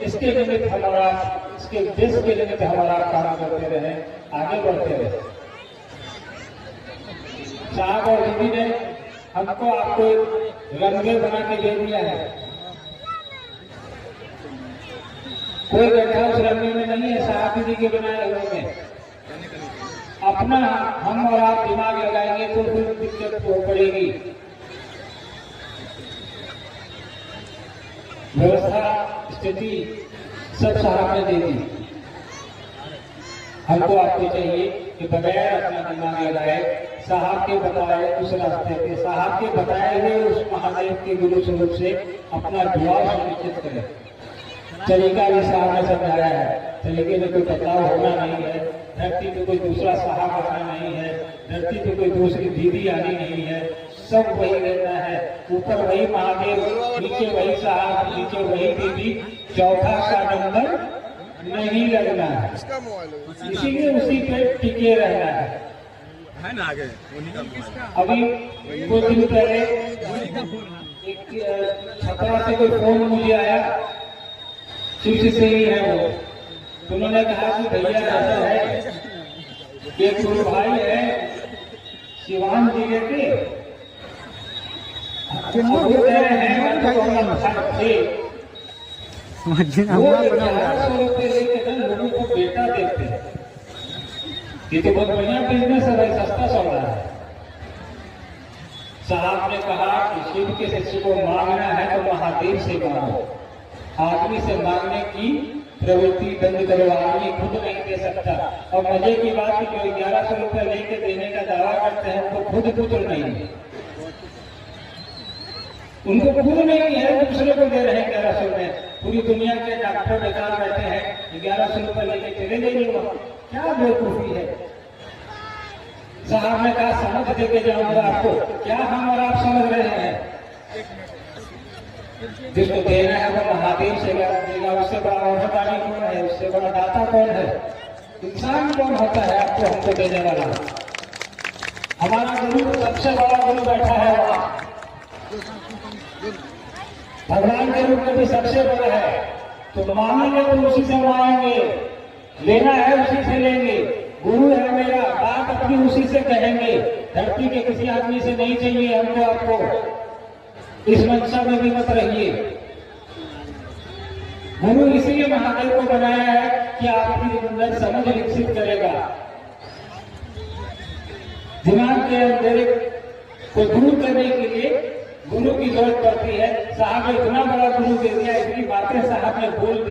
इसके निमित्त हमारा, इसके देश के निमित्त हमारा काम करते रहे, आगे बढ़ते रहे। साहब और दीदी ने हमको आपको रंगे बना के दे दिया है। कोई गड्ढा उस रंगे में नहीं है, साहब दीदी के बनाए हुए में। अपना हम और आप दिमाग लगाएंगे तो फिर दिक्कत हो पड़ेगी। व्यवस्था स्थिति सब साहब ने दे दी। हमको आपको चाहिए कि बगैर अपना दिमाग लगाए साहब के बताए उस रास्ते पे, साहब के बताए हुए उस महादेव के गुरु स्वरूप से अपना जुड़ाव सुनिश्चित करें। तरीका भी साहब ने समझाया है, तरीके में कोई बदलाव होना नहीं है, धरती पे कोई दूसरा साहब आना नहीं है, धरती पे कोई दूसरी दीदी आनी नहीं है, सब वही रहना है। ऊपर वही महादेव, नीचे वही साहब, नीचे वही दीदी, चौथा का नंबर नहीं लगना है, इसीलिए उसी पे टिके रहना है ना। आगे अभी कुछ दिन पहले एक छपरा से कोई फोन मुझे आया, शिव से ही है वो, तो उन्होंने कहा कि भैया ऐसा है, एक गुरु भाई है शिवान जिले के, वो कह रहे हैं लोगों को बेटा देते हैं। ये तो बहुत बढ़िया बिजनेस है भाई, सस्ता चल रहा है। साहब ने कहा कि शिव के शिष्य को मांगना है तो महादेव से मांगो, आदमी से मांगने की प्रवृत्ति बंद करो, आदमी खुद नहीं दे सकता। और मजे की बात कि जो 1100 रुपये लेके देने का दावा करते हैं उनको खुद पुत्र नहीं है, उनको खुद नहीं है, दूसरे को दे रहे हैं 1100 में। पूरी दुनिया के डॉक्टर बेकार बैठे हैं, 1100 रुपये लेके चले जाइए, क्या बेवकूफी है। साहब ने कहा समझ देके जाऊंगा आपको, क्या हम और आप समझ रहे हैं? जिसको देना है वो महादेव से देगा, उससे बड़ा औषधानी कौन है, उससे बड़ा दाता कौन है, इंसान कौन होता है आपको हमको देने वाला? हमारा गुरु सबसे बड़ा गुरु बैठा है वहां, भगवान के रूप में भी सबसे बड़ा है। तो मांगेंगे तो उसी से मांगेंगे, लेना है उसी से लेंगे। गुरु है मेरा, बात अपनी उसी से कहेंगे, धरती के किसी आदमी से नहीं चाहिए हमको आपको। इस मंशा में भी मत रहिए। गुरु इसीलिए महादेव को बनाया है कि आपकी अंदर समझ विकसित करेगा। दिमाग के अंदर को गुरु करने के लिए गुरु की जरूरत पड़ती है। साहब ने इतना बड़ा गुरु दे दिया, इतनी बातें साहब ने बोल